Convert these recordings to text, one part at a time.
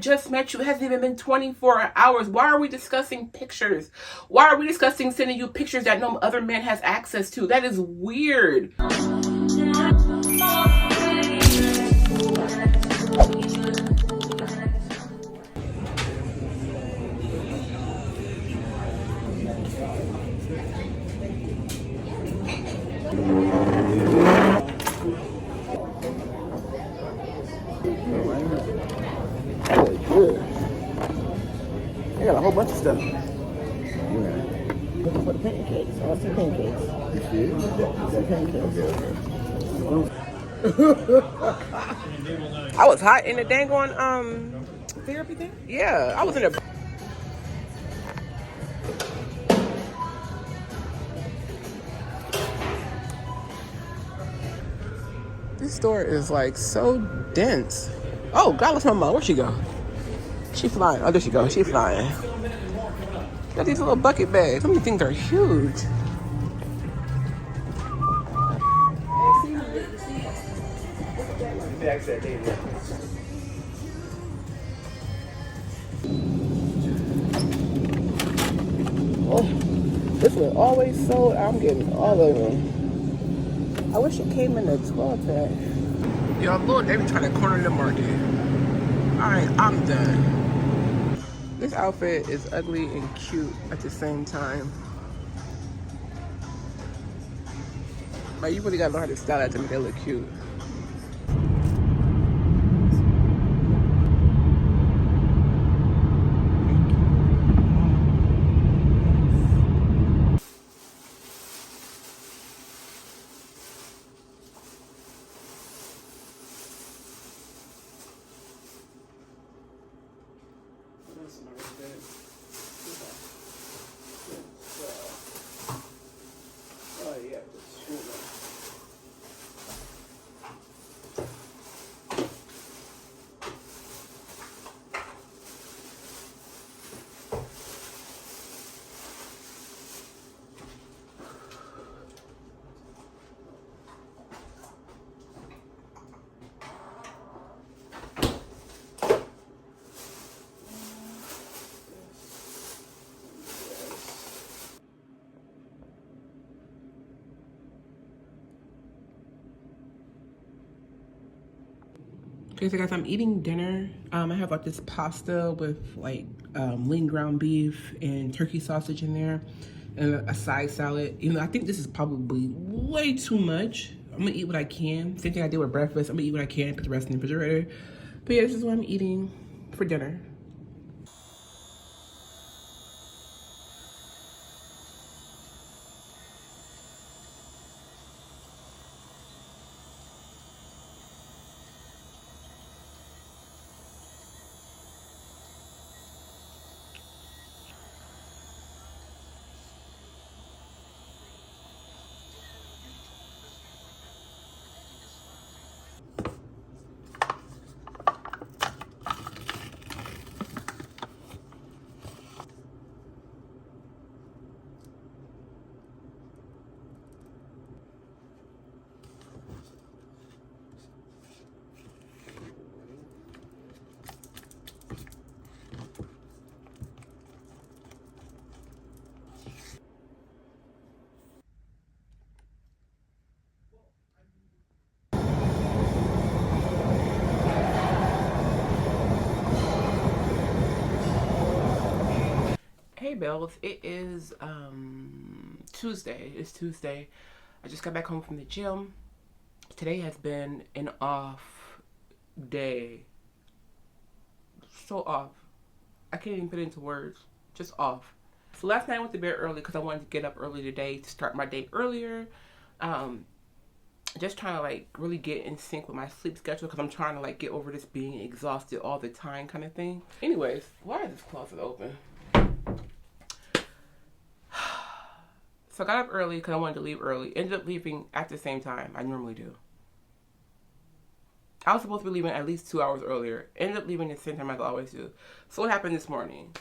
Just met you. It hasn't even been 24 hours. Why are we discussing pictures? Why are we discussing sending you pictures that no other man has access to? That is weird. Good. I got a whole bunch of stuff. Yeah. Looking for the pancakes. I want some pancakes. You see? Some pancakes. I was hot in the dang on therapy thing? Yeah, I was in a. This store is like so dense. Oh, God, look at my mom. Where'd she go? She flying. Oh, there she goes. She flying. Got these little bucket bags. Some of these things are huge. Oh, this one always sold. I'm getting all of them. I wish it came in a 12 pack. Y'all, Lord, they be trying to corner the market. Alright, I'm done. This outfit is ugly and cute at the same time. Like, you really gotta know how to style that to make it look cute. Okay, so guys, I'm eating dinner. I have like this pasta with like lean ground beef and turkey sausage in there and a side salad. You know, I think this is probably way too much. I'm gonna eat what I can. Same thing I did with breakfast. I'm gonna eat what I can, put the rest in the refrigerator. But yeah, this is what I'm eating for dinner. Hey Bells, it is Tuesday. It's Tuesday. I just got back home from the gym. Today has been an off day. So off. I can't even put it into words. Just off. So last night I went to bed early because I wanted to get up early today to start my day earlier. Just trying to like really get in sync with my sleep schedule because I'm trying to like get over this being exhausted all the time kind of thing. Anyways, why is this closet open? So I got up early because I wanted to leave early. Ended up leaving at the same time I normally do. I was supposed to be leaving at least 2 hours earlier. Ended up leaving at the same time as I always do. So what happened this morning?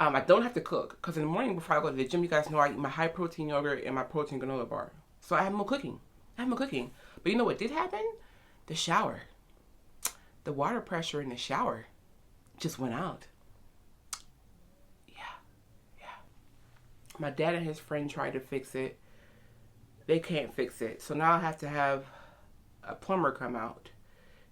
I don't have to cook because in the morning before I go to the gym, you guys know I eat my high protein yogurt and my protein granola bar. So I have no cooking. But you know what did happen? The shower. The water pressure in the shower just went out. Yeah, yeah. My dad and his friend tried to fix it. They can't fix it. So now I have to have a plumber come out.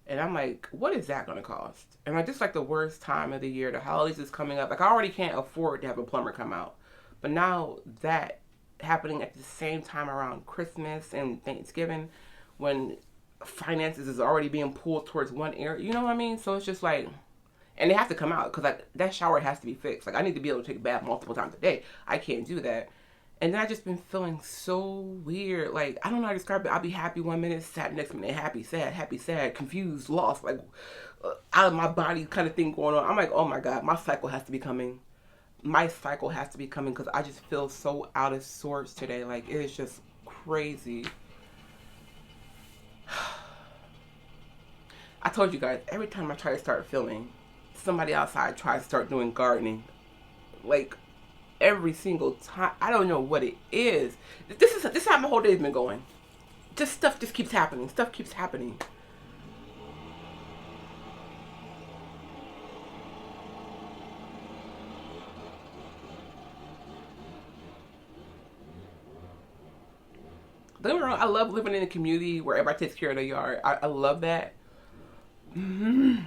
And I'm like, what is that going to cost? And I just like the worst time of the year. The holidays is coming up. Like, I already can't afford to have a plumber come out. But now that happening at the same time around Christmas and Thanksgiving, when finances is already being pulled towards one area, you know what I mean? So it's just like, and they have to come out because like that shower has to be fixed. Like, I need to be able to take a bath multiple times a day. I can't do that. And then I just been feeling so weird. Like, I don't know how to describe it. I'll be happy one minute, sad next minute, happy, sad, confused, lost, like out of my body kind of thing going on. I'm like, oh my God, my cycle has to be coming. My cycle has to be coming because I just feel so out of sorts today. Like, it is just crazy. I told you guys, every time I try to start filming, somebody outside tries to start doing gardening. Like, every single time. I don't know what it is. This is how my whole day's been going. Just stuff just keeps happening. Stuff keeps happening. Don't get me wrong, I love living in a community where everybody takes care of their yard. I love that. Mm-hmm.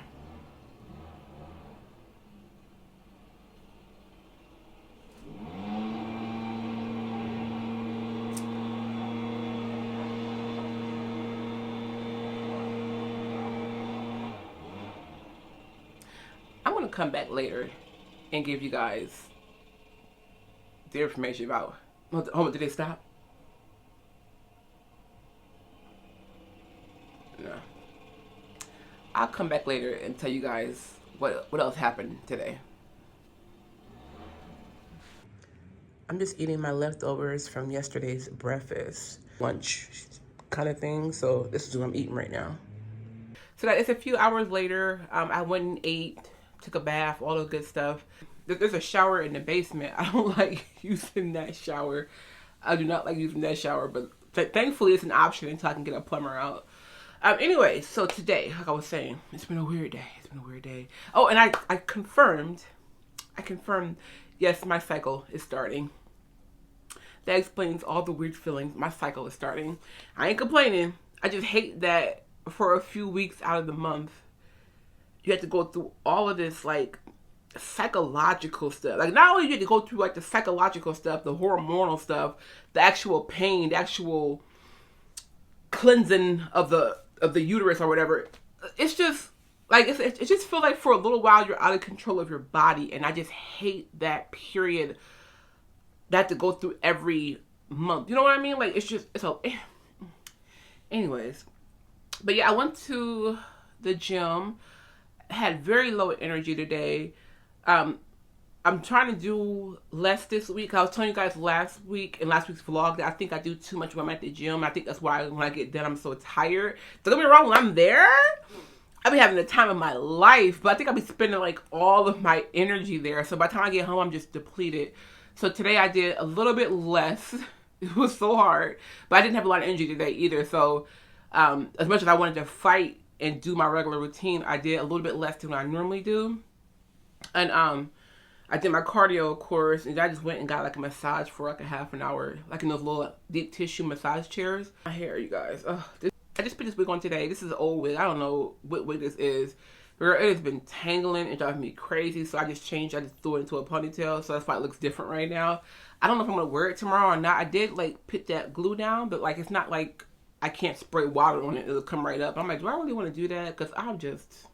I'm going to come back later and give you guys the information about... Oh, did they stop? No. I'll come back later and tell you guys what else happened today. I'm just eating my leftovers from yesterday's breakfast, lunch kind of thing. So this is what I'm eating right now. So that it's a few hours later. I went and ate, took a bath, all the good stuff. There's a shower in the basement. I don't like using that shower. I do not like using that shower, but thankfully it's an option until I can get a plumber out. Anyway, so today, like I was saying, it's been a weird day. It's been a weird day. Oh, and I confirmed, yes, my cycle is starting. That explains all the weird feelings. My cycle is starting. I ain't complaining. I just hate that for a few weeks out of the month, you have to go through all of this, like, psychological stuff. Like, not only do you have to go through, like, the psychological stuff, the hormonal stuff, the actual pain, the actual cleansing of the uterus or whatever. It's just, like, it just feels like for a little while you're out of control of your body, and I just hate that period that to go through every month. You know what I mean? Like, it's a... Anyways. But yeah, I went to the gym. Had very low energy today. I'm trying to do less this week. I was telling you guys last week, in last week's vlog, that I think I do too much when I'm at the gym. I think that's why when I get done, I'm so tired. Don't get me wrong, when I'm there, I'll be having the time of my life. But I think I'll be spending, like, all of my energy there. So by the time I get home, I'm just depleted. So today I did a little bit less. It was so hard. But I didn't have a lot of energy today either. So as much as I wanted to fight and do my regular routine, I did a little bit less than what I normally do. And I did my cardio, of course, and I just went and got like a massage for like a half an hour, like in those little deep tissue massage chairs. My hair, you guys. I just put this wig on today. This is an old wig. I don't know what wig this is. Girl, it has been tangling and driving me crazy, so I just changed. I just threw it into a ponytail, so that's why it looks different right now. I don't know if I'm gonna wear it tomorrow or not. I did like put that glue down, but like it's not like I can't spray water on it. It'll come right up. I'm like, do I really want to do that? Because I'm just...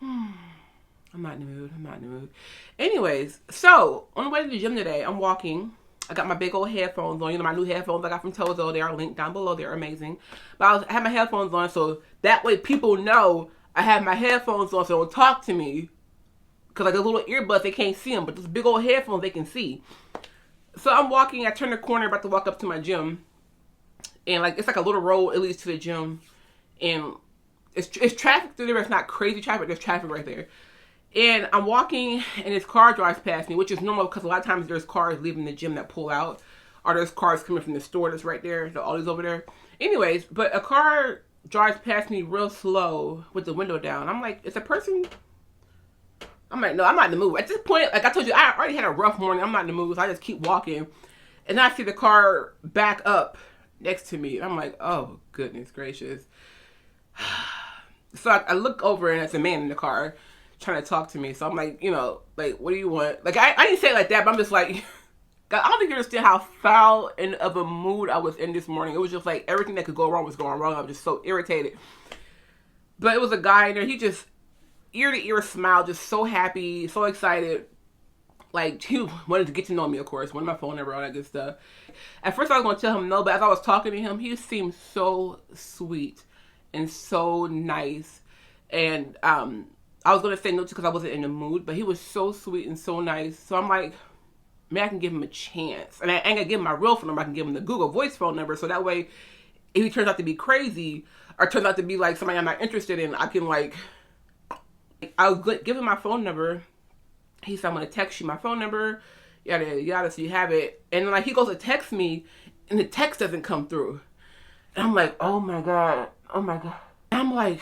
I'm not in the mood. I'm not in the mood. Anyways, so on the way to the gym today, I'm walking. I got my big old headphones on. You know, my new headphones I got from Tozo. They are linked down below. They're amazing. But I have my headphones on, so that way people know I have my headphones on, so don't talk to me. Because like the little earbuds, they can't see them. But those big old headphones, they can see. So I'm walking. I turn the corner, about to walk up to my gym. And like it's like a little road, it leads to the gym. And it's traffic through there. It's not crazy traffic. There's traffic right there. And I'm walking, and this car drives past me, which is normal because a lot of times there's cars leaving the gym that pull out. Or there's cars coming from the store that's right there. The Aldi's over there. Anyways, but a car drives past me real slow with the window down. I'm like, is a person I'm like, no, I'm not in the mood. At this point, like I told you, I already had a rough morning. I'm not in the mood, so I just keep walking. And I see the car back up next to me. And I'm like, oh, goodness gracious. So I look over and it's a man in the car trying to talk to me. So I'm like, you know, like, what do you want? Like, I didn't say it like that, but I'm just like, God, I don't think you understand how foul and of a mood I was in this morning. It was just like everything that could go wrong was going wrong. I was just so irritated. But it was a guy in there. He just ear to ear smile, just so happy, so excited. Like, he wanted to get to know me, of course. Wanted my phone number, all that good stuff. At first, I was going to tell him no, but as I was talking to him, he seemed so sweet and so nice. And I was going to say no because I wasn't in the mood, but he was so sweet and so nice. So I'm like, maybe I can give him a chance. And I ain't going to give him my real phone number. I can give him the Google Voice phone number. So that way, if he turns out to be crazy or turns out to be like somebody I'm not interested in, I can like, I'll give him my phone number. He said, I'm going to text you my phone number, yada, yada, so you have it. And then, like, he goes to text me, and the text doesn't come through. And I'm like, oh, my God. Oh, my God. And I'm like,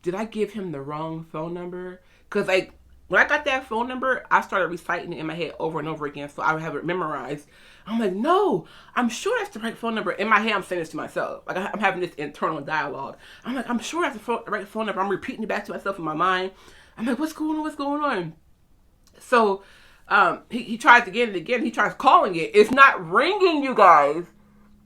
did I give him the wrong phone number? Because, like, when I got that phone number, I started reciting it in my head over and over again, so I would have it memorized. I'm like, no, I'm sure that's the right phone number. In my head, I'm saying this to myself. Like, I'm having this internal dialogue. I'm like, I'm sure that's the right phone number. I'm repeating it back to myself in my mind. I'm like, what's going on? What's going on? So he tries again and again. He tries calling it. It's not ringing, you guys.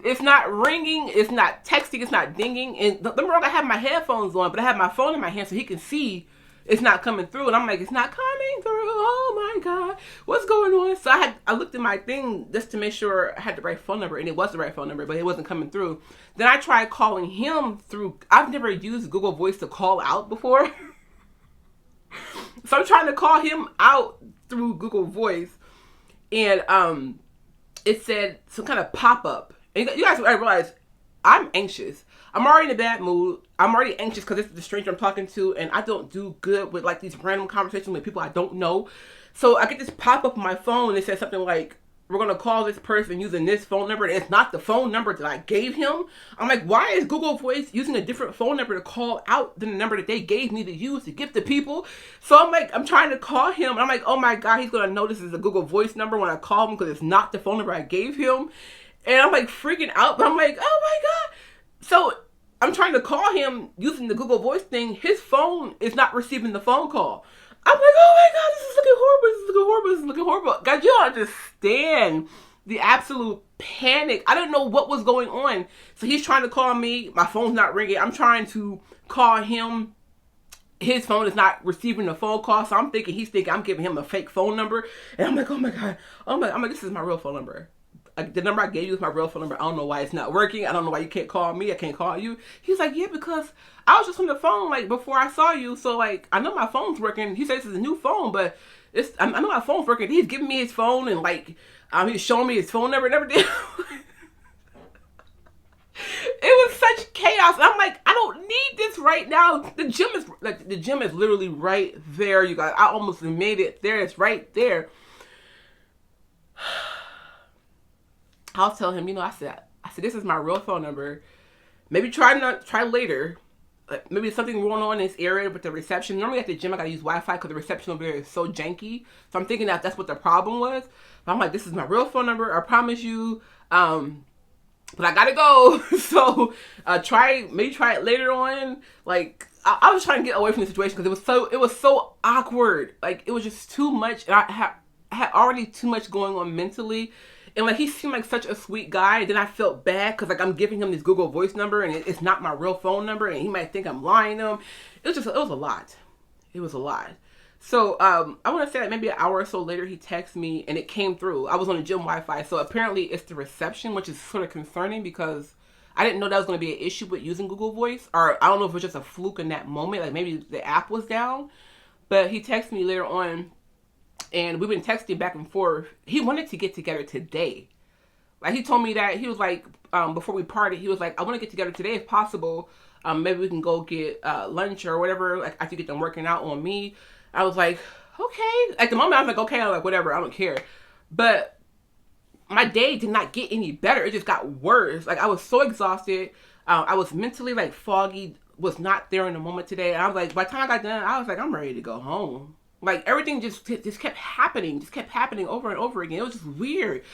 It's not ringing. It's not texting. It's not dinging. And don't get me wrong, I have my headphones on, but I have my phone in my hand so he can see it's not coming through. And I'm like, it's not coming through. Oh my God, what's going on? So I looked at my thing just to make sure I had the right phone number, and it was the right phone number, but it wasn't coming through. Then I tried calling him through. I've never used Google Voice to call out before. So I'm trying to call him out through Google Voice, and it said some kind of pop-up. And you guys, I realize I'm anxious. I'm already in a bad mood. I'm already anxious because it's the stranger I'm talking to, and I don't do good with like these random conversations with people I don't know. So I get this pop-up on my phone, and it says something like, we're going to call this person using this phone number. It's not the phone number that I gave him. I'm like, why is Google Voice using a different phone number to call out than the number that they gave me to use to give to people? So I'm like, I'm trying to call him. And I'm like, oh my God, he's going to know this is a Google Voice number when I call him because it's not the phone number I gave him. And I'm like freaking out. But I'm like, oh my God. So I'm trying to call him using the Google Voice thing. His phone is not receiving the phone call. I'm like, oh my God, this is looking horrible. This is looking horrible. This is looking horrible. Guys, you don't understand the absolute panic. I didn't know what was going on. So he's trying to call me. My phone's not ringing. I'm trying to call him. His phone is not receiving the phone call. So I'm thinking, he's thinking I'm giving him a fake phone number. And I'm like, oh my God. I'm like, this is my real phone number. The number I gave you is my real phone number. I don't know why it's not working. I don't know why you can't call me. I can't call you. He's like, yeah, because I was just on the phone like before I saw you. So like, I know my phone's working. He says it's a new phone, but I know my phone's working. He's giving me his phone and like, he's showing me his phone number and everything. It was such chaos. And I'm like, I don't need this right now. The gym is literally right there, you guys. I almost made it there. It's right there. I'll tell him, you know, I said, this is my real phone number. Maybe try later. Maybe something going on in this area with the reception. Normally at the gym, I gotta use Wi-Fi because the reception over there is so janky. So I'm thinking that's what the problem was. But I'm like, this is my real phone number. I promise you. But I gotta go. So maybe try it later on. Like I was trying to get away from the situation because it was so awkward. Like it was just too much, and I had already too much going on mentally. And like he seemed like such a sweet guy. And then I felt bad because like I'm giving him this Google Voice number and it's not my real phone number, and he might think I'm lying to him. It was a lot. It was a lot. So I want to say like maybe an hour or so later he texted me and it came through. I was on the gym Wi-Fi, so apparently it's the reception, which is sort of concerning because I didn't know that was going to be an issue with using Google Voice, or I don't know if it was just a fluke in that moment. Like maybe the app was down. But he texted me later on. And we've been texting back and forth. He wanted to get together today. Like he told me that he was like, before we parted, he was like, I want to get together today if possible. Maybe we can go get lunch or whatever. Like after you get them working out on me. I was like, okay. At the moment, I was like, okay. I was like, whatever. I don't care. But my day did not get any better. It just got worse. Like I was so exhausted. I was mentally like foggy. Was not there in the moment today. And I was like, by the time I got done, I was like, I'm ready to go home. Like everything just kept happening over and over again. It was just weird.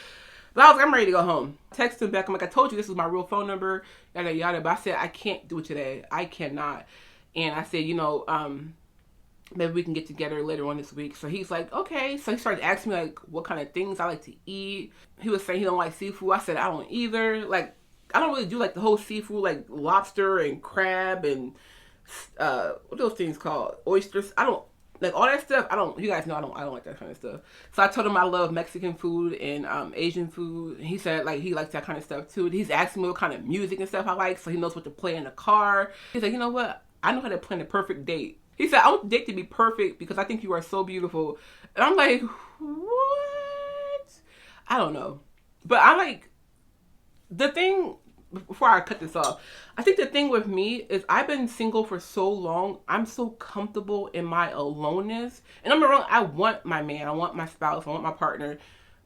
But I was like, I'm ready to go home. I texted him back. I'm like, I told you this is my real phone number, yada yada. But I said I can't do it today. I cannot. And I said, maybe we can get together later on this week. So he's like, okay. So he started asking me like what kind of things I like to eat. He was saying he don't like seafood. I said I don't either. Like I don't really do like the whole seafood, like lobster and crab and what are those things called? Oysters. I don't like all that stuff. I don't. You guys know I don't like that kind of stuff. So I told him I love Mexican food and Asian food. And he said like he likes that kind of stuff too. He's asking me what kind of music and stuff I like, so he knows what to play in the car. He's like, you know what? I know how to plan a perfect date. He said, I want the date to be perfect because I think you are so beautiful. And I'm like, what? I don't know. But I like, the thing, before I cut this off, I think the thing with me is I've been single for so long. I'm so comfortable in my aloneness. And I'm wrong, I want my man. I want my spouse. I want my partner.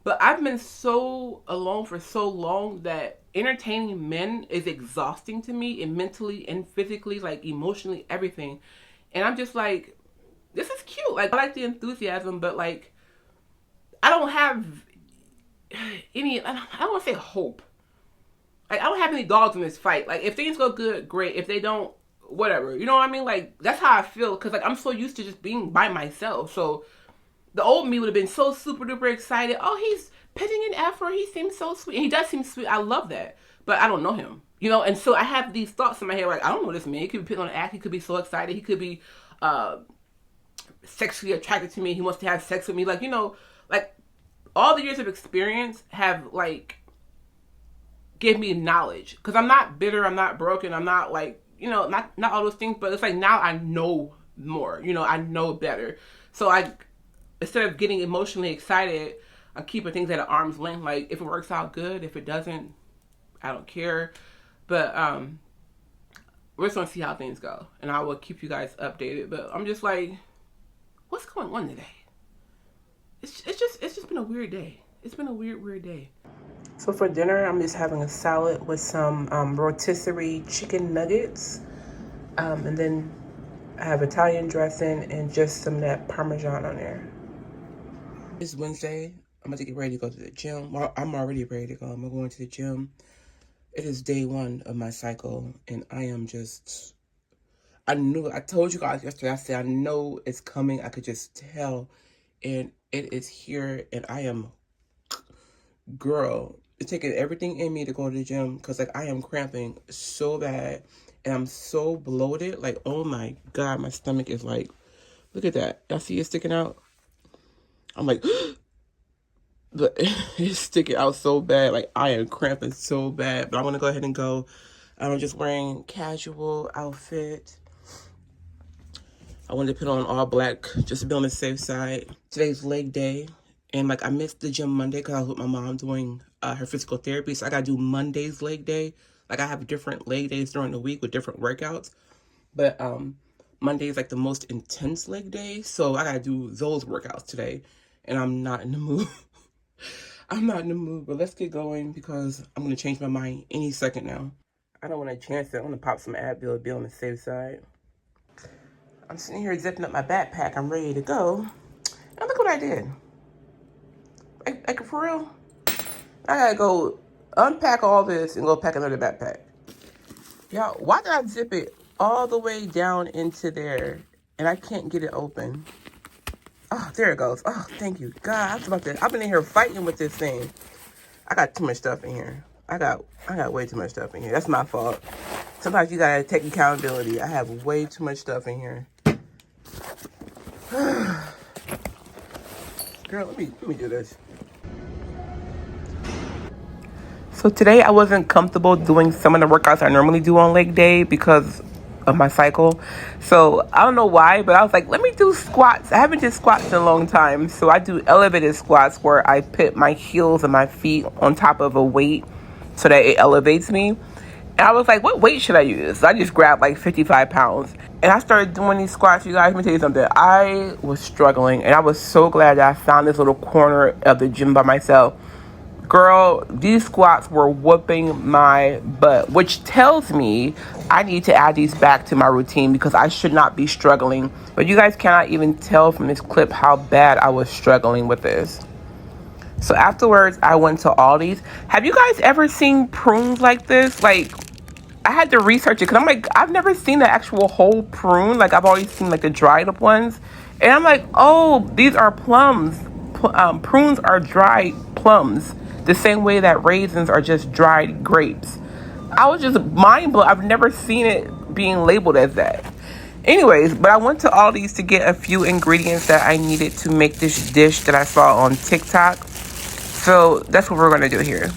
But I've been so alone for so long that entertaining men is exhausting to me, and mentally and physically, like emotionally, everything. And I'm just like, this is cute. Like, I like the enthusiasm, but like, I don't have any, I don't want to say hope. Like, I don't have any dogs in this fight. Like, if things go good, great. If they don't, whatever. You know what I mean? Like, that's how I feel. Because, like, I'm so used to just being by myself. So, the old me would have been so super duper excited. Oh, he's pitching an effort. He seems so sweet. And he does seem sweet. I love that. But I don't know him. And so I have these thoughts in my head, like, I don't know this man. He could be putting on an act. He could be so excited. He could be sexually attracted to me. He wants to have sex with me. Like, like, all the years of experience have, like, give me knowledge. Because I'm not bitter. I'm not broken. I'm not, like, not all those things. But it's like, now I know more. I know better. So instead of getting emotionally excited, I'm keeping things at an arm's length. Like, if it works out, good. If it doesn't, I don't care. But we're just gonna see how things go, and I will keep you guys updated. But I'm just like, what's going on today? It's just been a weird day. It's been a weird day. So for dinner, I'm just having a salad with some rotisserie chicken nuggets, and then I have Italian dressing and just some of that Parmesan on there. It's Wednesday. I'm about to get ready to go to the gym. Well, I'm already ready to go. I'm going to the gym. It is day 1 of my cycle, and I told you guys yesterday, I said, I know it's coming. I could just tell, and it is here, and I am, girl, it's taking everything in me to go to the gym, because, like, I am cramping so bad, and I'm so bloated, like, oh my God, my stomach is like, look at that. Y'all see it sticking out? I'm like, but it's sticking out so bad. Like, I am cramping so bad. But I'm going to go ahead and go. I'm just wearing casual outfit. I wanted to put on all black just to be on the safe side. Today's leg day. And, like, I missed the gym Monday because I was with my mom doing her physical therapy. So I got to do Monday's leg day. Like, I have different leg days during the week with different workouts. But Monday is, like, the most intense leg day. So I got to do those workouts today. And I'm not in the mood. I'm not in the mood, but let's get going because I'm going to change my mind any second now. I don't want to chance it. I'm going to pop some Advil, be on the safe side. I'm sitting here zipping up my backpack. I'm ready to go. And look what I did. Like, for real, I got to go unpack all this and go pack another backpack. Y'all, why did I zip it all the way down into there and I can't get it open? Oh, there it goes. Oh, thank you. God, I've been in here fighting with this thing. I got too much stuff in here. I got way too much stuff in here. That's my fault. Sometimes you gotta take accountability. I have way too much stuff in here. Girl, let me do this. So today I wasn't comfortable doing some of the workouts I normally do on leg day because of my cycle. So I don't know why, but I was like, let me do squats. I haven't did squats in a long time. So I do elevated squats where I put my heels and my feet on top of a weight so that it elevates me. And I was like, what weight should I use? So I just grabbed like 55 pounds. And I started doing these squats. You guys, let me tell you something. I was struggling, and I was so glad that I found this little corner of the gym by myself. Girl, these squats were whooping my butt, which tells me I need to add these back to my routine because I should not be struggling. But you guys cannot even tell from this clip how bad I was struggling with this. So afterwards, I went to Aldi's. Have you guys ever seen prunes like this? Like, I had to research it because I'm like, I've never seen the actual whole prune. Like, I've always seen like the dried up ones. And I'm like, oh, these are plums. Prunes are dried plums. The same way that raisins are just dried grapes. I was just mind blown. I've never seen it being labeled as that. Anyways, but I went to Aldi's to get a few ingredients that I needed to make this dish that I saw on TikTok. So that's what we're going to do here.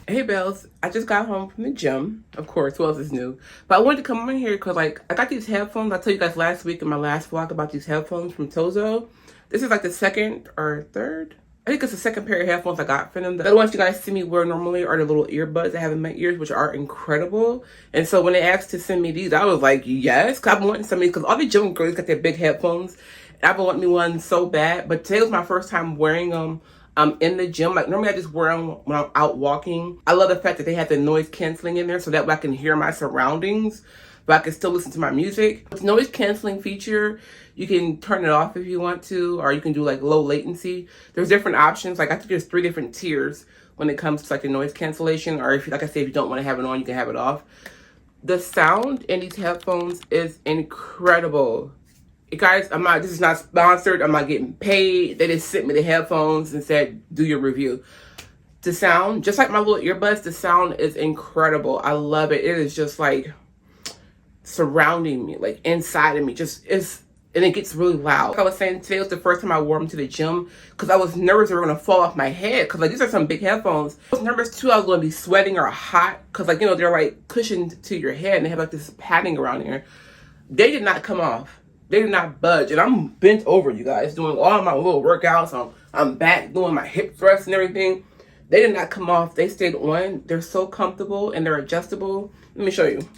Hey Bells, I just got home from the gym. Of course, who else is new? But I wanted to come on here because like I got these headphones. I told you guys last week in my last vlog about these headphones from Tozo. This is like the second or third. I think it's the second pair of headphones I got for them. The other ones you guys see me wear normally are the little earbuds I have in my ears, which are incredible. And so when they asked to send me these, I was like, yes, because I've been wanting some of these because all the gym girls got their big headphones. And I've been wanting me one so bad. But today was my first time wearing them. I'm in the gym. Like normally I just wear them when I'm out walking. I love the fact that they have the noise canceling in there so that way I can hear my surroundings, but I can still listen to my music. With noise canceling feature, you can turn it off if you want to, or you can do like low latency. There's different options. Like I think there's 3 different tiers when it comes to like the noise cancellation, or if, like I said, if you don't want to have it on, you can have it off. The sound in these headphones is incredible. Guys, this is not sponsored. I'm not getting paid. They just sent me the headphones and said, do your review. The sound, just like my little earbuds, the sound is incredible. I love it. It is just like surrounding me, like inside of me. And it gets really loud. Like I was saying, today was the first time I wore them to the gym because I was nervous they were going to fall off my head because like these are some big headphones. I was nervous too I was going to be sweating or hot because like, you know, they're like cushioned to your head and they have like this padding around here. They did not come off. They did not budge. And I'm bent over, you guys, doing all my little workouts. I'm back doing my hip thrusts and everything. They did not come off. They stayed on. They're so comfortable and they're adjustable. Let me show you.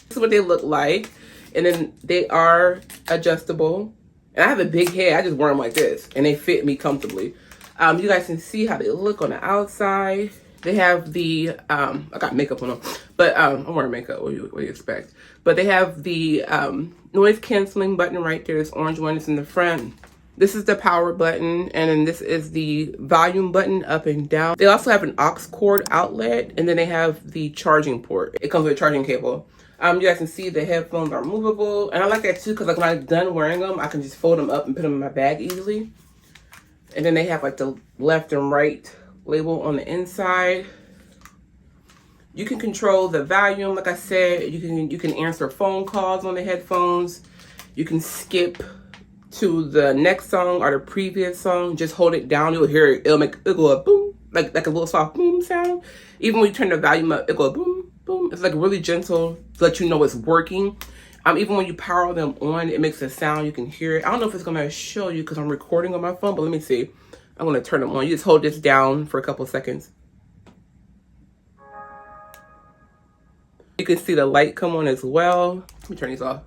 This is what they look like. And then they are adjustable. And I have a big head. I just wear them like this. And they fit me comfortably. You guys can see how they look on the outside. They have the, I got makeup on them, but I'm wearing makeup, what do you expect? But they have the noise canceling button right there. This orange one is in the front. This is the power button, and then this is the volume button up and down. They also have an aux cord outlet, and then they have the charging port. It comes with a charging cable. You guys can see the headphones are movable, and I like that too because like when I'm done wearing them, I can just fold them up and put them in my bag easily. And then they have like the left and right label on the inside. You can control the volume, like I said. You can answer phone calls on the headphones. You can skip to the next song or the previous song. Just hold it down, you'll hear it. It'll go a boom, like a little soft boom sound. Even when you turn the volume up, it'll go boom, boom. It's like really gentle to let you know it's working. Even when you power them on, it makes a sound. You can hear it. I don't know if it's gonna show you because I'm recording on my phone, but let me see. I'm gonna turn them on. You just hold this down for a couple seconds. You can see the light come on as well. Let me turn these off.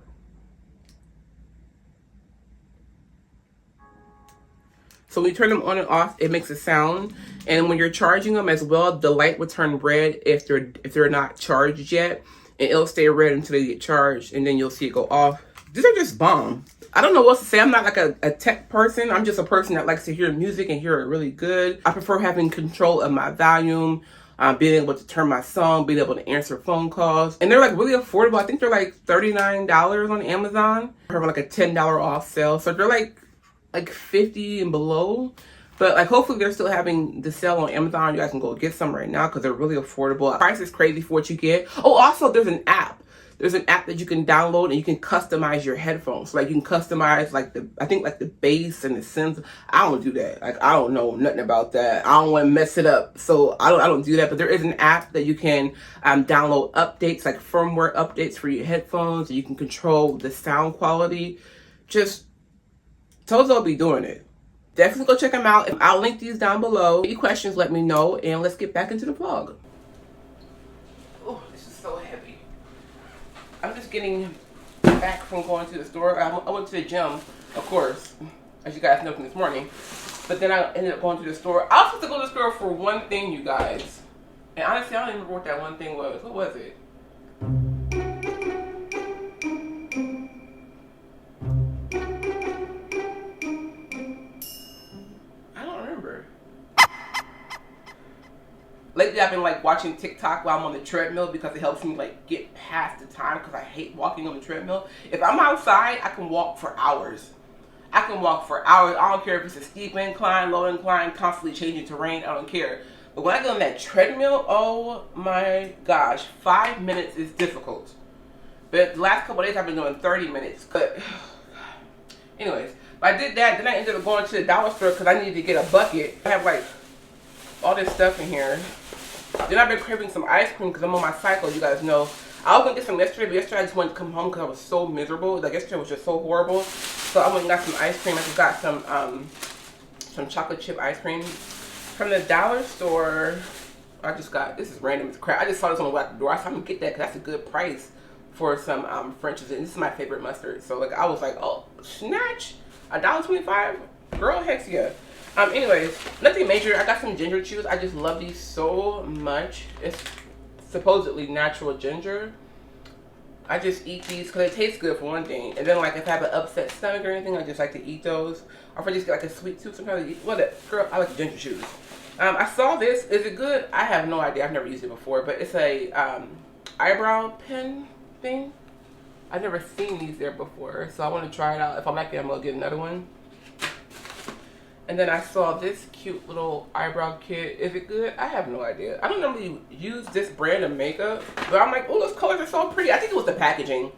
So when you turn them on and off, it makes a sound. And when you're charging them as well, the light will turn red if they're not charged yet. And it'll stay red until they get charged, and then you'll see it go off. These are just bomb. I don't know what to say. I'm not like a tech person. I'm just a person that likes to hear music and hear it really good. I prefer having control of my volume, being able to turn my song, being able to answer phone calls. And they're like really affordable. I think they're like $39 on Amazon. Or like a $10 off sale. So they're like 50 and below. But like hopefully they're still having the sale on Amazon. You guys can go get some right now because they're really affordable. Price is crazy for what you get. Oh, also there's an app. There's an app that you can download and you can customize your headphones. So, like you can customize like I think like the bass and the synth. I don't do that. Like I don't know nothing about that. I don't want to mess it up. So I don't do that. But there is an app that you can download updates, like firmware updates for your headphones. You can control the sound quality. Just told you I'll be doing it. Definitely go check them out. I'll link these down below. Any questions, let me know. And let's get back into the vlog. Oh, this is so heavy. I'm just getting back from going to the store. I went to the gym, of course, as you guys know from this morning. But then I ended up going to the store. I was supposed to go to the store for one thing, you guys. And honestly, I don't even remember what that one thing was. What was it? Lately, I've been like watching TikTok while I'm on the treadmill because it helps me like get past the time because I hate walking on the treadmill. If I'm outside, I can walk for hours. I can walk for hours. I don't care if it's a steep incline, low incline, constantly changing terrain. I don't care. But when I get on that treadmill, oh my gosh, 5 minutes is difficult. But the last couple of days, I've been doing 30 minutes. But anyways, I did that. Then I ended up going to the dollar store because I needed to get a bucket. I have like all this stuff in here. Then I've been craving some ice cream because I'm on my cycle, you guys know. I was going to get some yesterday, but yesterday I just wanted to come home because I was so miserable. Like yesterday was just so horrible. So I went and got some ice cream. I just got some chocolate chip ice cream. From the dollar store, I just got, this is random as crap. I just saw this on the way out the door. I said I'm going to get that because that's a good price for some French's. And this is my favorite mustard. So like I was like, oh, snatch, $1.25? Girl, heck yeah. Anyways, nothing major. I got some ginger chews. I just love these so much. It's supposedly natural ginger. I just eat these because they taste good for one thing. And then like if I have an upset stomach or anything, I just like to eat those. Or if I just get like a sweet tooth, sometimes I eat, what it, girl, I like ginger chews. I saw this. Is it good? I have no idea. I've never used it before, but it's a eyebrow pen thing. I've never seen these there before, so I want to try it out. If I like it, I'm gonna get another one. And then I saw this cute little eyebrow kit. Is it good? I have no idea. I don't normally use this brand of makeup, but I'm like, oh, those colors are so pretty. I think it was the packaging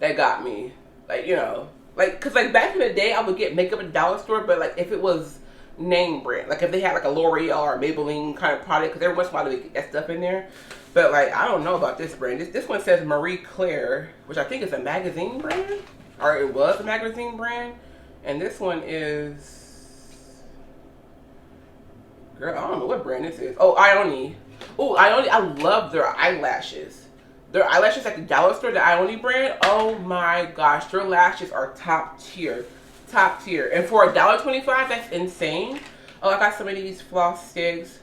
that got me. Like, you know, like, cause like back in the day, I would get makeup at the dollar store, but like if it was name brand, like if they had like a L'Oreal or Maybelline kind of product, cause every once in a while they get that stuff in there. But like, I don't know about this brand. This one says Marie Claire, which I think is a magazine brand, or it was a magazine brand. And this one is, girl, I don't know what brand this is. Oh, Ione. Oh, Ione, I love their eyelashes. Their eyelashes at the dollar store, the Ione brand. Oh my gosh, their lashes are top tier. Top tier. And for $1.25, that's insane. Oh, I got some of these floss sticks.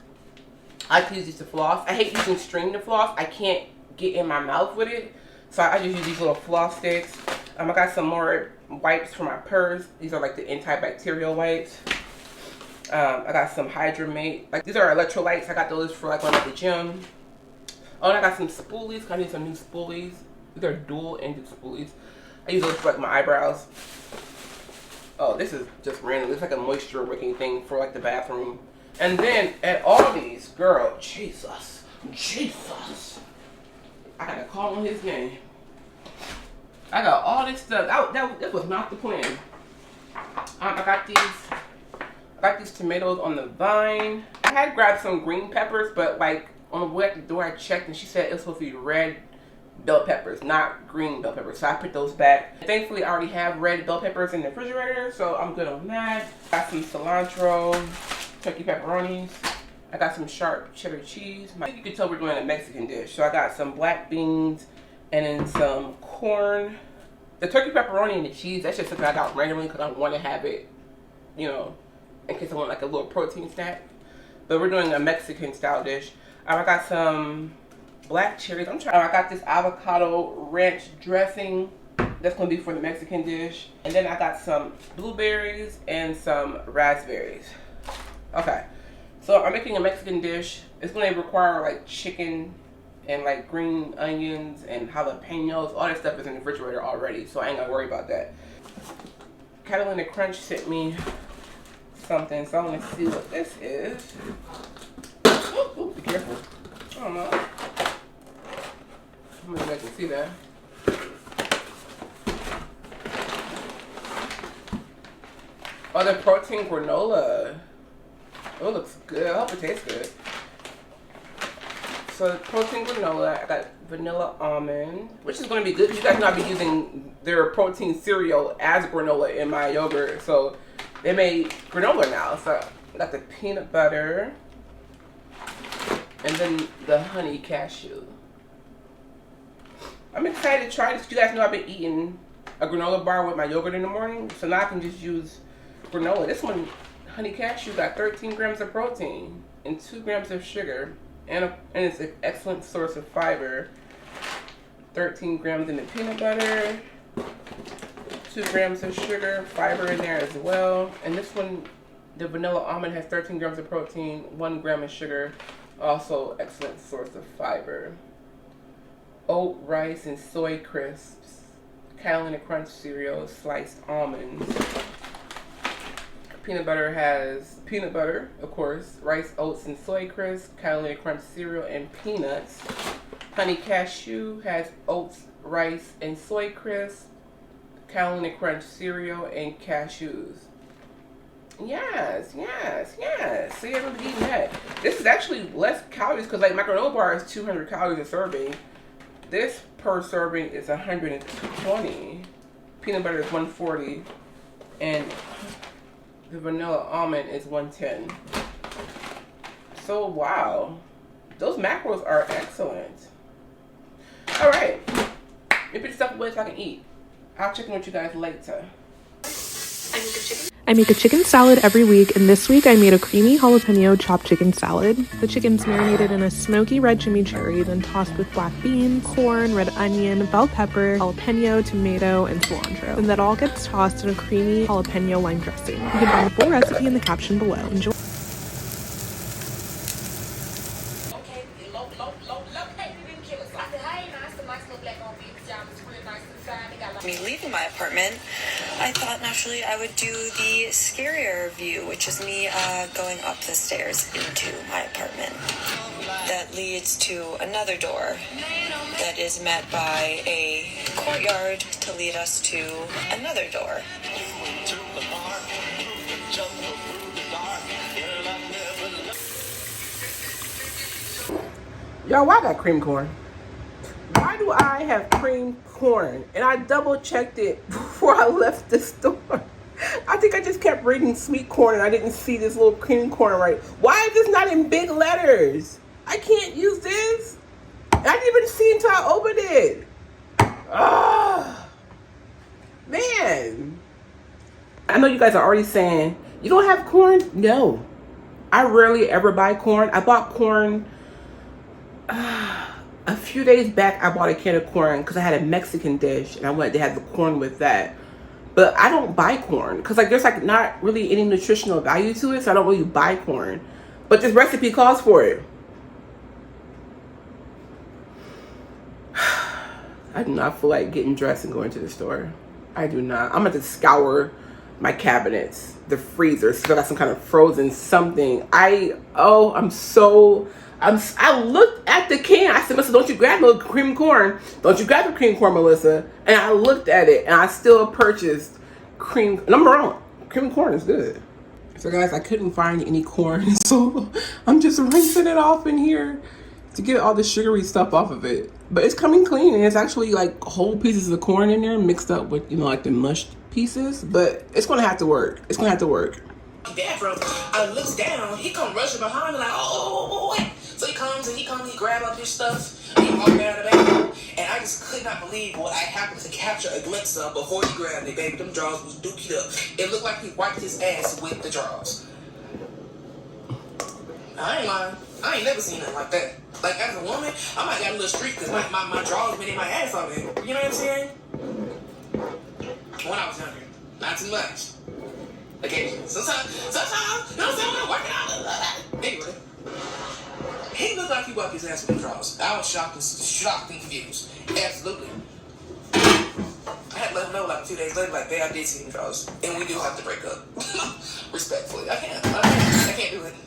I like to use these to floss. I hate using string to floss. I can't get in my mouth with it. So I just use these little floss sticks. I got some more wipes for my purse. These are like the antibacterial wipes. I got some Hydramate. Like these are electrolytes. I got those for like when I'm at the gym. Oh, and I got some spoolies. I need some new spoolies. These are dual-ended spoolies. I use those for like my eyebrows. Oh, this is just random. It's like a moisture wicking thing for like the bathroom. And then at Aldi's, girl, Jesus, I gotta call on his name. I got all this stuff. That was not the plan. I got these tomatoes on the vine. I had grabbed some green peppers, but like on the way at the door I checked and she said it was supposed to be red bell peppers, not green bell peppers. So I put those back. Thankfully I already have red bell peppers in the refrigerator, so I'm good on that. Got some cilantro, turkey pepperonis. I got some sharp cheddar cheese. I think you can tell we're doing a Mexican dish. So I got some black beans and then some corn. The turkey pepperoni and the cheese, that's just something I got randomly because I want to have it, you know, in case I want like a little protein snack. But we're doing a Mexican style dish. I got some black cherries. I got this avocado ranch dressing. That's going to be for the Mexican dish. And then I got some blueberries and some raspberries. Okay. So So I'm making a Mexican dish. It's going to require like chicken and like green onions and jalapenos. All that stuff is in the refrigerator already, so I ain't gonna worry about that. Catalina Crunch sent me something, so I want to see what this is. Oh, be careful. I don't know. I'm gonna let you see that. Oh, the protein granola. Oh, it looks good. I hope it tastes good. So protein granola, I got vanilla almond, which is going to be good because you guys know I'll be using their protein cereal as granola in my yogurt. So they made granola now. So I got the peanut butter and then the honey cashew. I'm excited to try this. You guys know I've been eating a granola bar with my yogurt in the morning. So now I can just use granola. This one, honey cashew, got 13 grams of protein and 2 grams of sugar. And it's an excellent source of fiber. 13 grams in the peanut butter, 2 grams of sugar, fiber in there as well. And this one, the vanilla almond, has 13 grams of protein, 1 gram of sugar. Also excellent source of fiber. Oat, rice, and soy crisps. Catalina Crunch cereal, sliced almonds. Peanut butter has peanut butter, of course, rice, oats, and soy crisps, Catalina Crunch cereal, and peanuts. Honey cashew has oats, rice, and soy crisps, Catalina Crunch cereal, and cashews. Yes, yes, yes. See, everybody eating that. This is actually less calories because like my granola bar is 200 calories a serving. This per serving is 120. Peanut butter is 140, and the vanilla almond is 110. So wow, those macros are excellent. All right, let me put stuff away so I can eat. I'll check in with you guys later. I make a chicken salad every week, and this week I made a creamy jalapeno chopped chicken salad. The chicken's marinated in a smoky red chimichurri, then tossed with black beans, corn, red onion, bell pepper, jalapeno, tomato, and cilantro. And that all gets tossed in a creamy jalapeno lime dressing. You can find the full recipe in the caption below. Enjoy. Me leaving my apartment, I thought naturally I would do the scarier view, which is me going up the stairs into my apartment. That leads to another door that is met by a courtyard to lead us to another door. Y'all, why I got cream corn? Why do I have cream corn? And I double checked it before I left the store. I think I just kept reading sweet corn and I didn't see this little cream corn right. Why is this not in big letters? I can't use this. I didn't even see until I opened it. Ah, man. I know you guys are already saying, you don't have corn? No. I rarely ever buy corn. I bought corn a few days back. I bought a can of corn because I had a Mexican dish and I wanted to have the corn with that. But I don't buy corn because like there's like not really any nutritional value to it, so I don't really buy corn. But this recipe calls for it. I do not feel like getting dressed and going to the store. I do not. I'm going to scour my cabinets, the freezer, so I got some kind of frozen something. I looked at the can. I said, Melissa, don't you grab no cream corn. Don't you grab the cream corn, Melissa. And I looked at it and I still purchased cream. And I'm wrong. Cream corn is good. So guys, I couldn't find any corn. So I'm just rinsing it off in here to get all the sugary stuff off of it. But it's coming clean and it's actually like whole pieces of corn in there mixed up with, you know, like the mushed pieces. But it's going to have to work. It's going to have to work. Bathroom, I looks down, he come rushing behind me like, oh, wait. So he comes, he grab up his stuff, and he walk down the bathroom, and I just could not believe what I happened to capture a glimpse of before he grabbed me, baby. Them drawers was dookied up. It looked like he wiped his ass with the drawers. I ain't lying. I ain't never seen nothing like that. Like, as a woman, I might got a little streak because my drawers been in my ass all day. You know what I'm saying? When I was younger. Not too much. Okay, sometimes, you know what I'm saying? When I'm working out, Anyway, he looked like he wiped his ass with the drawers. I was shocked and confused. Absolutely. I had to let him know like 2 days later, like, babe, I did see the drawers, and we do have to break up. Respectfully, I can't do it.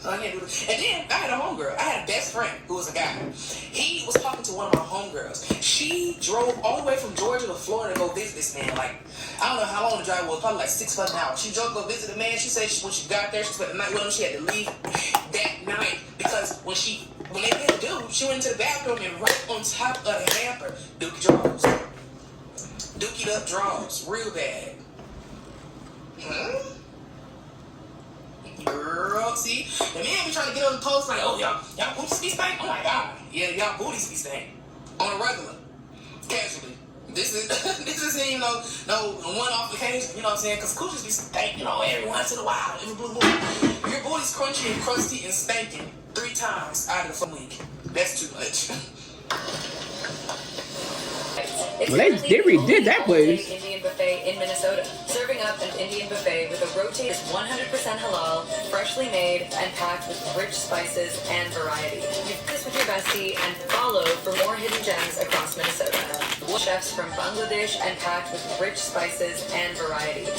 I can't do it. And then I had a homegirl. I had a best friend who was a guy. He was talking to one of my homegirls. She drove all the way from Georgia to Florida to go visit this man. Like, I don't know how long the drive was, probably like 6 fucking hours. She drove to go visit the man. She said when she got there, she spent the night with him. She had to leave that night because when they did the dude, she went into the bathroom and right on top of the hamper, dookie drawers. Dookied up drawers, real bad. Girl, see? The man be trying to get on the post like, oh, y'all booties be stank? Oh my God. Yeah, y'all booties be stank. On a regular. Casually. This isn't even no one-off occasion, you know what I'm saying? Because coochies be stank, you know, every once in a while. Your booty's crunchy and crusty and stanking 3 times out of the week. That's too much. Well, they redid that place. Indian buffet in Minnesota, serving up an Indian buffet with a rotated 100% halal, freshly made, and packed with rich spices and variety. You this with your bestie and follow for more hidden gems across Minnesota. Chefs from Bangladesh and packed with rich spices and variety.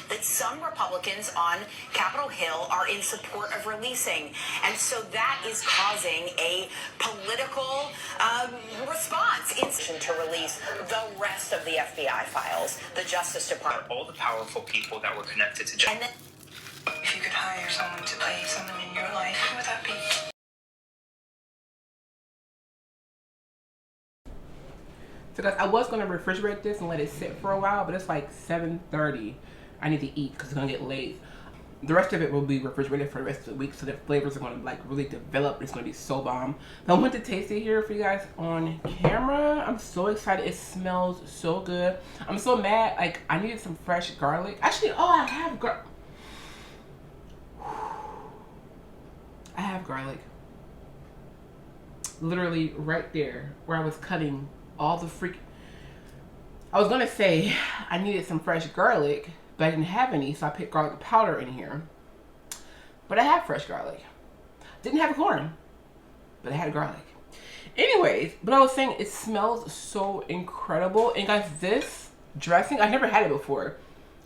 That some Republicans on Capitol Hill are in support of releasing. And so that is causing a political response to release the rest of the FBI files, the Justice Department. All the powerful people that were connected to And then, if you could hire someone to play someone in your life, who would that be? So guys, I was gonna refrigerate this and let it sit for a while, but it's like 7:30. I need to eat because it's gonna get late. The rest of it will be refrigerated for the rest of the week, so the flavors are gonna like really develop. It's gonna be so bomb. But I want to taste it here for you guys on camera. I'm so excited. It smells so good. I'm so mad. Like, I needed some fresh garlic. Actually, I have garlic. Literally right there where I was cutting all the I was gonna say I needed some fresh garlic, but I didn't have any, so I put garlic powder in here. But I have fresh garlic. Didn't have corn, but I had garlic. Anyways, but I was saying it smells so incredible. And guys, this dressing, I never had it before.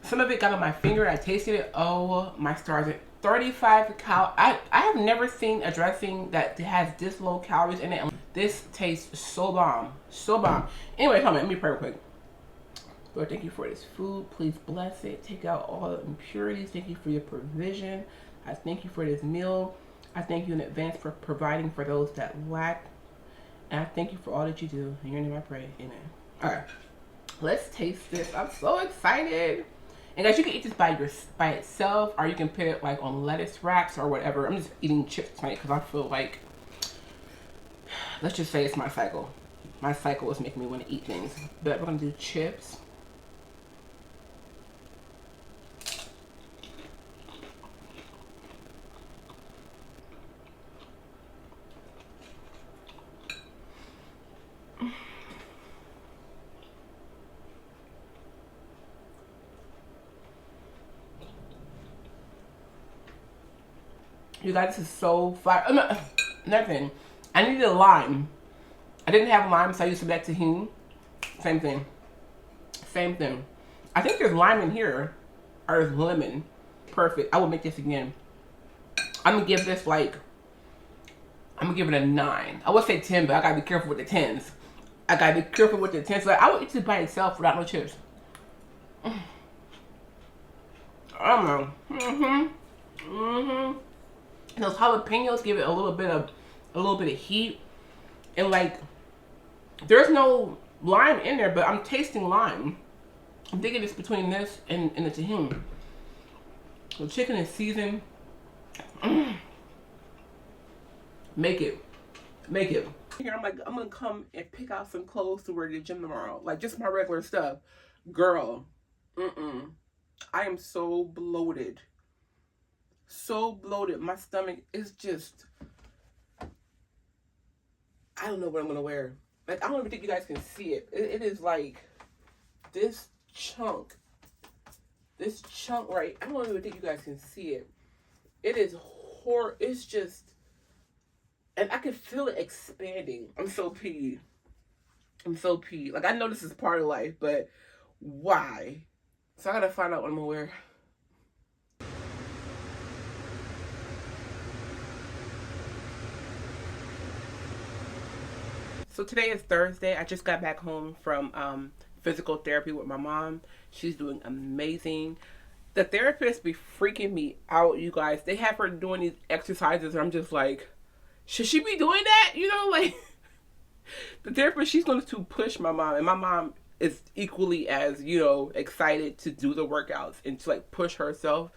Some of it got on my finger. I tasted it. Oh my stars! 35 cal. I have never seen a dressing that has this low calories in it. This tastes so bomb, so bomb. Anyway, hold on, let me pray real quick. Lord, thank you for this food. Please bless it. Take out all the impurities. Thank you for your provision. I thank you for this meal. I thank you in advance for providing for those that lack. And I thank you for all that you do. In your name I pray. Amen. All right, let's taste this. I'm so excited. And guys, you can eat this by itself, or you can put it like on lettuce wraps or whatever. I'm just eating chips tonight because I feel like, let's just say it's my cycle. My cycle is making me want to eat things. But we're gonna do chips. You guys, this is so fire. Nothing. I needed a lime. I didn't have lime, so I used some of that tahini. Same thing. Same thing. I think there's lime in here, or there's lemon. Perfect. I will make this again. I'm gonna give this like, I'm gonna give it a 9. I would say 10, but I gotta be careful with the 10s. I gotta be careful with the 10s. Like, I would eat this by itself without no chips. I don't know. And those jalapenos give it a little bit of heat. And like, there's no lime in there, but I'm tasting lime. I'm thinking it's between this and the tahini. The chicken is seasoned. Make it. Make it. Here, I'm like, I'm gonna come and pick out some clothes to wear to the gym tomorrow. Like, just my regular stuff. Girl, I am so bloated. So bloated. My stomach is just... I don't know what I'm gonna wear. Like, I don't even think you guys can see it. It is like this chunk. This chunk right. I don't even think you guys can see it. It is it's just... And I can feel it expanding. I'm so peed. I'm so peed. Like, I know this is part of life, but why? So I gotta find out what I'm gonna wear. So today is Thursday. I just got back home from physical therapy with my mom. She's doing amazing. The therapist be freaking me out, you guys. They have her doing these exercises and I'm just like, should she be doing that? You know, like, the therapist, she's going to push my mom. And my mom is equally as, you know, excited to do the workouts and to, like, push herself.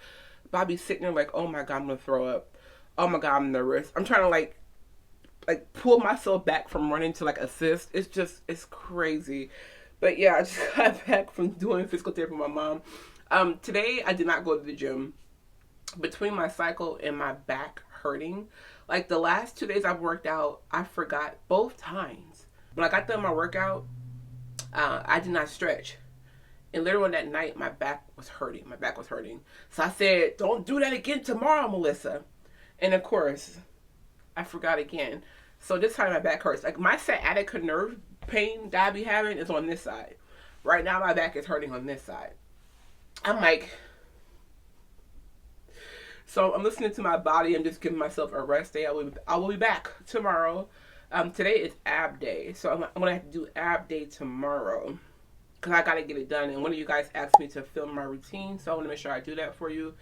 But I'll be sitting there like, oh, my God, I'm going to throw up. Oh, my God, I'm nervous. I'm trying to, like, pull myself back from running to, like, assist. It's just, it's crazy. But, yeah, I just got back from doing physical therapy with my mom. Today, I did not go to the gym. Between my cycle and my back hurting, like the last 2 days I've worked out, I forgot both times. When I got done my workout, I did not stretch. And literally on that night, my back was hurting. My back was hurting. So I said, don't do that again tomorrow, Melissa. And of course, I forgot again. So this time my back hurts. Like my sciatica nerve pain that I be having is on this side. Right now my back is hurting on this side. I'm like... So I'm listening to my body. I'm just giving myself a rest day. I will be back tomorrow. Today is ab day. So I'm going to have to do ab day tomorrow. Because I got to get it done. And one of you guys asked me to film my routine. So I want to make sure I do that for you.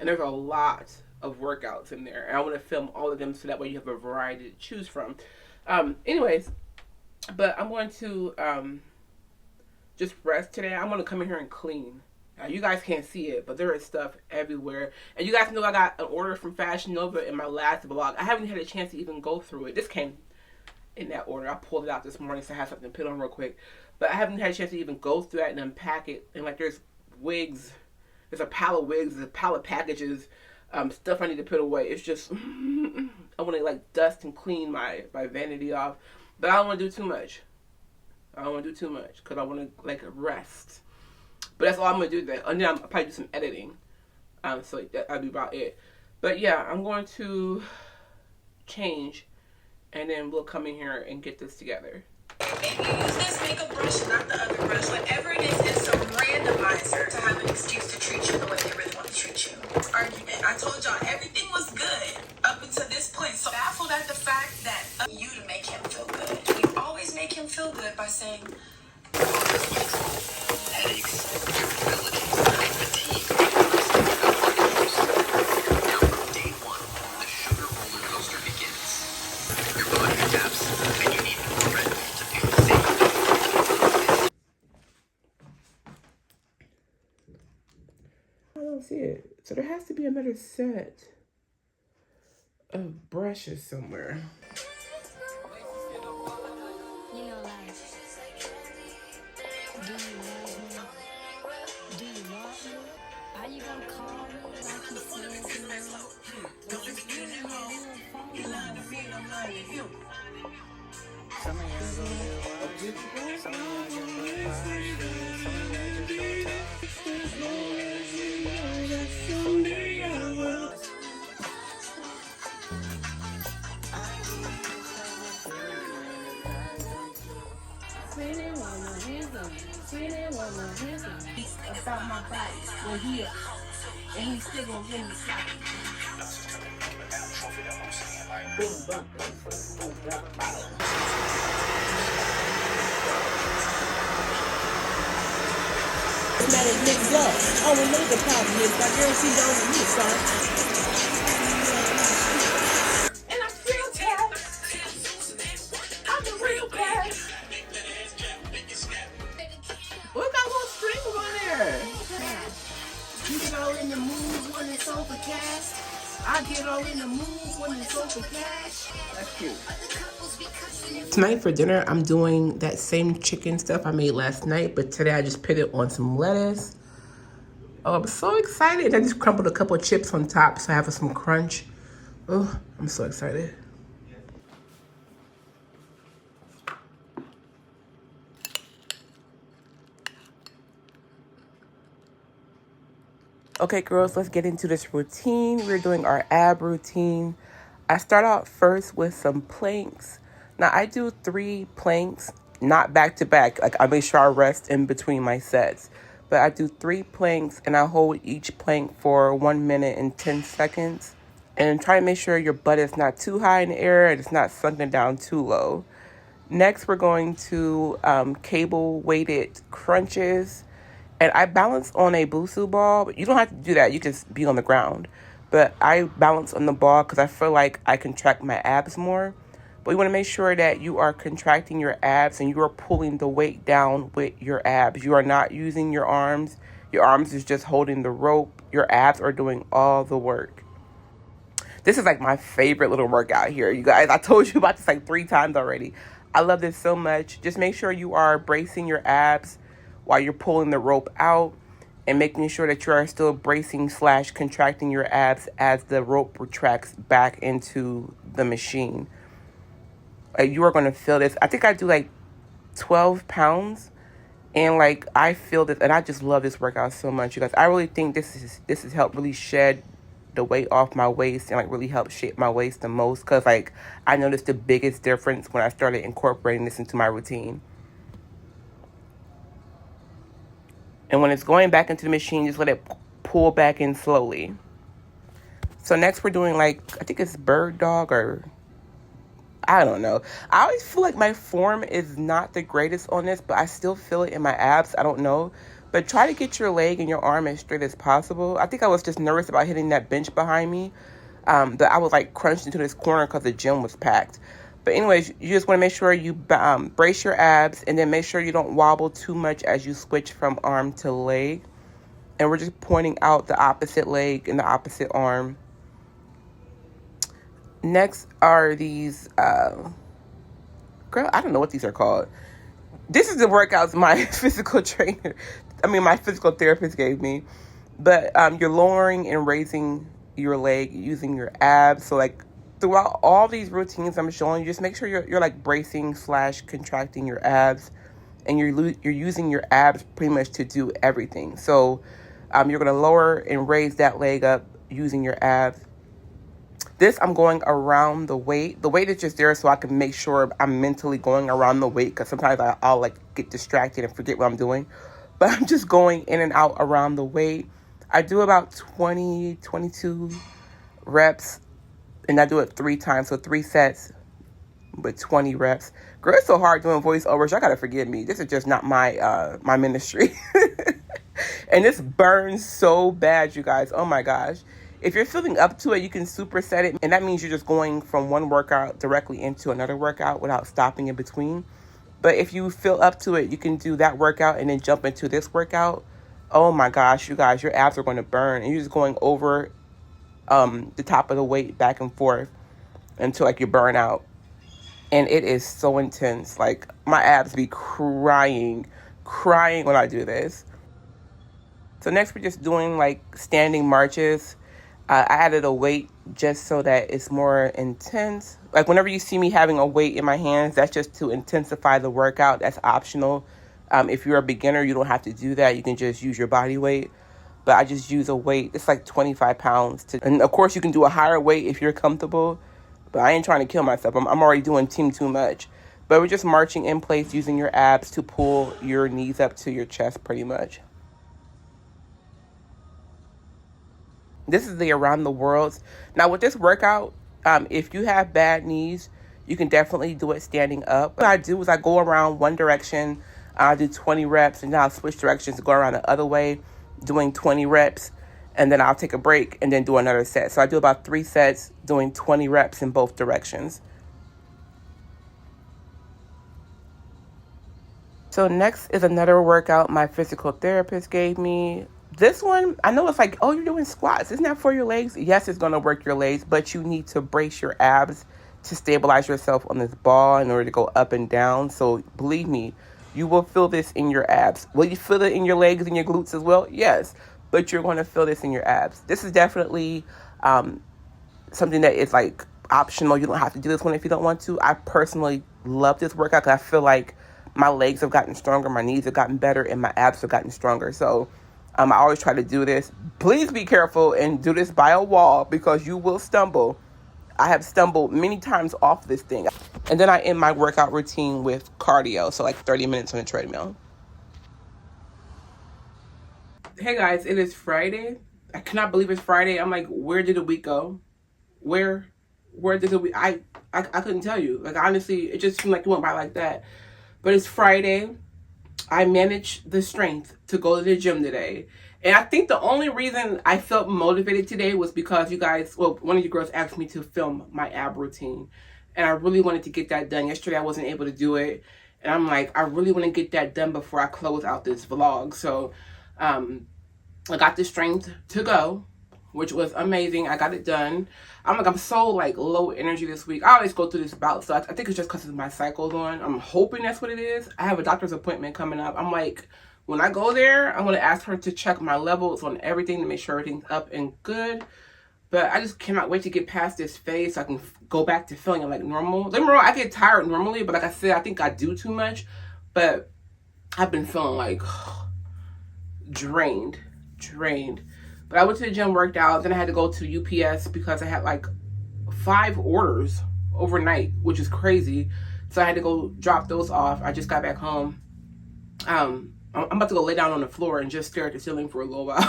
And there's a lot of workouts in there. And I want to film all of them so that way you have a variety to choose from. Anyways. But I'm going to just rest today. I'm going to come in here and clean. Now, you guys can't see it, but there is stuff everywhere. And you guys know I got an order from Fashion Nova in my last vlog. I haven't had a chance to even go through it. This came in that order. I pulled it out this morning so I have something to put on real quick. But I haven't had a chance to even go through that and unpack it. And like there's wigs. There's a pile of wigs. There's a pile of packages. Stuff I need to put away. It's just... I want to like dust and clean my vanity off. But I don't want to do too much. I don't want to do too much. Because I want to like rest. But that's all I'm going to do then. And then I'll probably do some editing. So that'll be about it. But yeah, I'm going to change. And then we'll come in here and get this together. Maybe use this makeup brush and not the other brush. Whatever it is, it's a randomizer to have an excuse to treat you the way they really want to treat you. Argument. I told y'all everything was good up until this point. So baffled at the fact that you to make him feel good. You always make him feel good by saying... Headaches, irritability, fatigue, now from day one, the sugar roller coaster begins. Your body adapts, and you need more Red Bull to do the same. I don't see it. So there has to be another set of brushes somewhere. About my body, well here, and he's still gonna give me something. Let it mix up. Oh, we know the problem is my girl, she's over me, son. And I'm still tapped. I'm the real bad. Look at little sprinkles on there. You get all in the mood when it's overcast. I get all in the mood when it's over cash. That's cute. Tonight for dinner, I'm doing that same chicken stuff I made last night, but today I just put it on some lettuce. Oh, I'm so excited. I just crumbled a couple of chips on top so I have some crunch. Oh, I'm so excited. Okay, girls, let's get into this routine. We're doing our ab routine. I start out first with some planks. Now, I do 3 planks, not back to back. Like, I make sure I rest in between my sets. But I do 3 planks, and I hold each plank for 1 minute and 10 seconds. And try to make sure your butt is not too high in the air and it's not sunken down too low. Next, we're going to cable-weighted crunches. And I balance on a Busu ball, but you don't have to do that. You can just be on the ground. But I balance on the ball because I feel like I contract my abs more. But you want to make sure that you are contracting your abs and you are pulling the weight down with your abs. You are not using your arms. Your arms is just holding the rope. Your abs are doing all the work. This is like my favorite little workout here, you guys. I told you about this like 3 times already. I love this so much. Just make sure you are bracing your abs while you're pulling the rope out and making sure that you are still bracing / contracting your abs as the rope retracts back into the machine. You are going to feel this. I think I do like 12 pounds and like I feel this, and I just love this workout so much, you guys. I really think this has helped really shed the weight off my waist and like really help shape my waist the most, because like I noticed the biggest difference when I started incorporating this into my routine. And when it's going back into the machine, just let it pull back in slowly. So next we're doing like, I think it's bird dog, or I don't know. I always feel like my form is not the greatest on this, but I still feel it in my abs. I don't know. But try to get your leg and your arm as straight as possible. I think I was just nervous about hitting that bench behind me. But I was like crunched into this corner because the gym was packed. But anyways, you just want to make sure you brace your abs, and then make sure you don't wobble too much as you switch from arm to leg. And we're just pointing out the opposite leg and the opposite arm. Next are these, girl, I don't know what these are called. This is the workouts my physical therapist gave me. But you're lowering and raising your leg using your abs. So like, throughout all these routines I'm showing you, just make sure you're like bracing / contracting your abs, and you're using your abs pretty much to do everything. So you're going to lower and raise that leg up using your abs. This, I'm going around the weight. The weight is just there so I can make sure I'm mentally going around the weight, because sometimes I'll like get distracted and forget what I'm doing. But I'm just going in and out around the weight. I do about 22 reps. And I do it 3 times, so 3 sets with 20 reps. Girl, it's so hard doing voiceovers. Y'all gotta forgive me. This is just not my my ministry. And this burns so bad, you guys. Oh my gosh. If you're feeling up to it, you can superset it. And that means you're just going from one workout directly into another workout without stopping in between. But if you feel up to it, you can do that workout and then jump into this workout. Oh my gosh, you guys, your abs are going to burn. And you're just going over the top of the weight back and forth until like you burn out. And it is so intense. Like, my abs be crying when I do this. So next we're just doing like standing marches. I added a weight just so that it's more intense. Like, whenever you see me having a weight in my hands, that's just to intensify the workout. That's optional. If you're a beginner, you don't have to do that. You can just use your body weight. But I just use a weight. It's like 25 pounds. And of course, you can do a higher weight if you're comfortable. But I ain't trying to kill myself. I'm already doing too much. But we're just marching in place using your abs to pull your knees up to your chest pretty much. This is the around the world. Now with this workout, if you have bad knees, you can definitely do it standing up. What I do is I go around one direction. I do 20 reps, and then I'll switch directions to go around the other way, doing 20 reps, and then I'll take a break and then do another set. So I do about 3 sets doing 20 reps in both directions. So next is another workout my physical therapist gave me. This one, I know it's like, oh, you're doing squats. Isn't that for your legs? Yes, it's going to work your legs, but you need to brace your abs to stabilize yourself on this ball in order to go up and down. So believe me, you will feel this in your abs. Will you feel it in your legs and your glutes as well? Yes, but you're going to feel this in your abs. This is definitely something that is like optional. You don't have to do this one if you don't want to. I personally love this workout because I feel like my legs have gotten stronger, my knees have gotten better, and my abs have gotten stronger. So I always try to do this. Please be careful and do this by a wall because you will stumble. I have stumbled many times off this thing. And then I end my workout routine with cardio, so like 30 minutes on the treadmill. Hey guys, it is Friday. I cannot believe it's Friday. I'm like, where did the week go? Where did the week? I couldn't tell you. Like, honestly, it just seemed like it went by like that. But it's Friday. I managed the strength to go to the gym today. And I think the only reason I felt motivated today was because you guys, well, one of you girls asked me to film my ab routine. And I really wanted to get that done. Yesterday I wasn't able to do it. And I'm like, I really want to get that done before I close out this vlog. So I got the strength to go, which was amazing. I got it done. I'm so like low energy this week. I always go through this bout, so I think it's just because my cycle's on. I'm hoping that's what it is. I have a doctor's appointment coming up. I'm like, when I go there, I'm going to ask her to check my levels on everything to make sure everything's up and good. But I just cannot wait to get past this phase so I can go back to feeling like normal. Don't get me wrong, I get tired normally, but like I said, I think I do too much. But I've been feeling like drained. But I went to the gym, worked out, then I had to go to UPS because I had like 5 orders overnight, which is crazy. So I had to go drop those off. I just got back home. I'm about to go lay down on the floor and just stare at the ceiling for a little while.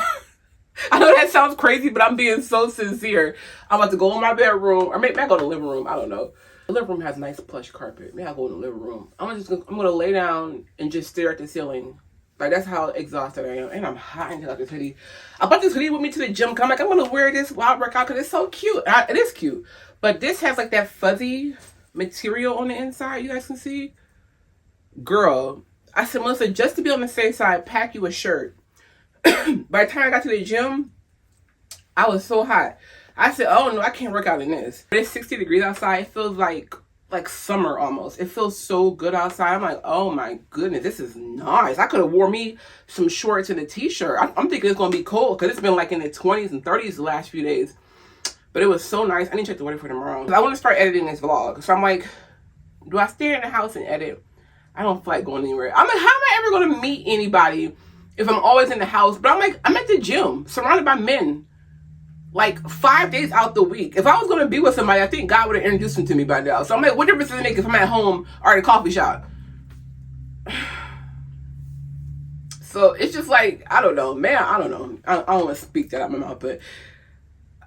I know that sounds crazy, but I'm being so sincere. I'm about to go in my bedroom, or maybe I go to the living room. I don't know. The living room has nice plush carpet. Maybe I'll go in the living room. I'm gonna lay down and just stare at the ceiling. Like, that's how exhausted I am. And I'm hot until this hoodie. I bought this hoodie with me to the gym. I'm like, I'm going to wear this while I work out because it's so cute. It is cute. But this has like that fuzzy material on the inside. You guys can see. Girl, I said, Melissa, just to be on the safe side, pack you a shirt. By the time I got to the gym, I was so hot. I said, oh no, I can't work out in this. But it's 60 degrees outside. It feels like summer almost. It feels so good outside. I'm like, oh my goodness, this is nice. I could have wore me some shorts and a t-shirt. I'm thinking it's gonna be cold because it's been like in the 20s and 30s the last few days. But it was so nice. I need to check the weather for tomorrow. I want to start editing this vlog. So I'm like, do I stay in the house and edit? I don't feel like going anywhere. I'm like, how am I ever gonna meet anybody if I'm always in the house? But I'm like, I'm at the gym surrounded by men like 5 days out the week. If I was going to be with somebody, I think God would have introduced him to me by now. So I'm like, what difference does it make if I'm at home or at a coffee shop? So it's just like, I don't know, man. I don't know. I don't want to speak that out of my mouth, but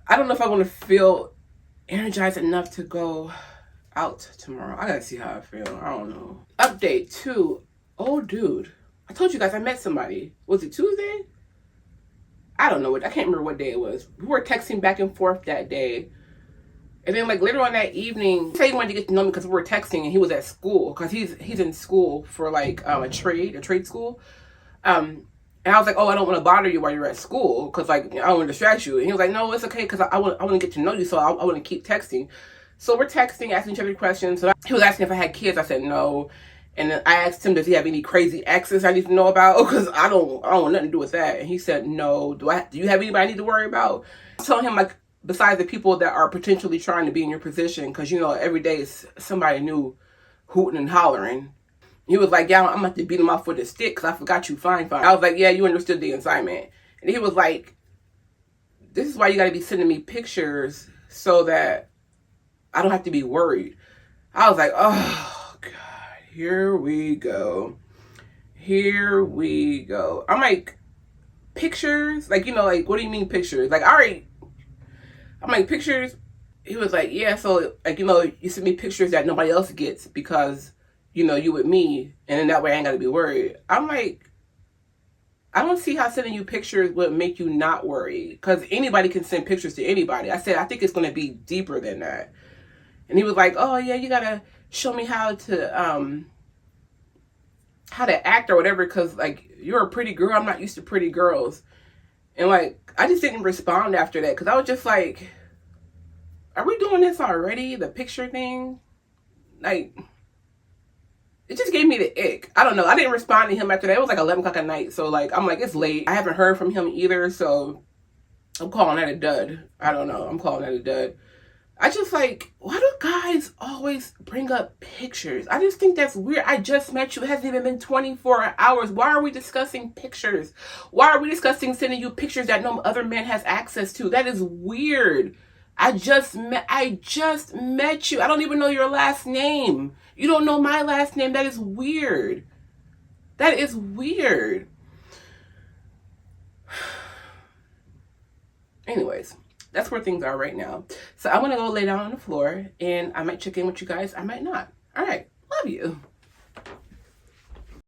I don't know if I'm going to feel energized enough to go out tomorrow. I got to see how I feel. I don't know. Update 2. Oh, dude. I told you guys I met somebody. Was it Tuesday? I don't know. I can't remember what day it was. We were texting back and forth that day. And then like later on that evening, he said he wanted to get to know me because we were texting and he was at school. Because he's in school for like a trade school. And I was like, oh, I don't want to bother you while you're at school. Because like, I don't want to distract you. And he was like, no, it's okay. Because I want to get to know you. So I want to keep texting. So we're texting, asking each other questions. So he was asking if I had kids. I said no. And then I asked him, does he have any crazy exes I need to know about? Because I don't want nothing to do with that. And he said, no. Do you have anybody I need to worry about? I told him, like, besides the people that are potentially trying to be in your position, because, you know, every day is somebody new hooting and hollering. He was like, yeah, I'm going to have to beat him off with a stick because I forgot you fine. I was like, yeah, you understood the assignment. And he was like, this is why you got to be sending me pictures so that I don't have to be worried. I was like, oh. Here we go. I'm like, pictures? Like, you know, like, what do you mean pictures? Like, all right. I'm like, pictures? He was like, yeah, so, like, you know, you send me pictures that nobody else gets because, you know, you with me, and then that way I ain't got to be worried. I'm like, I don't see how sending you pictures would make you not worry, because anybody can send pictures to anybody. I said, I think it's going to be deeper than that. And he was like, oh, yeah, you got to show me how to act or whatever, because like, you're a pretty girl. I'm not used to pretty girls. And like, I just didn't respond after that because I was just like, are we doing this already? The picture thing? Like, it just gave me the ick. I don't know. I didn't respond to him after that. It was like 11 o'clock at night. So like, I'm like, it's late. I haven't heard from him either. So I'm calling that a dud. I don't know. I'm calling that a dud. I just like, why do guys always bring up pictures? I just think that's weird. I just met you. It hasn't even been 24 hours. Why are we discussing pictures? Why are we discussing sending you pictures that no other man has access to? That is weird. I just met you. I don't even know your last name. You don't know my last name. That is weird. That is weird. Anyways, that's where things are right now. So I'm going to go lay down on the floor and I might check in with you guys. I might not. All right. Love you.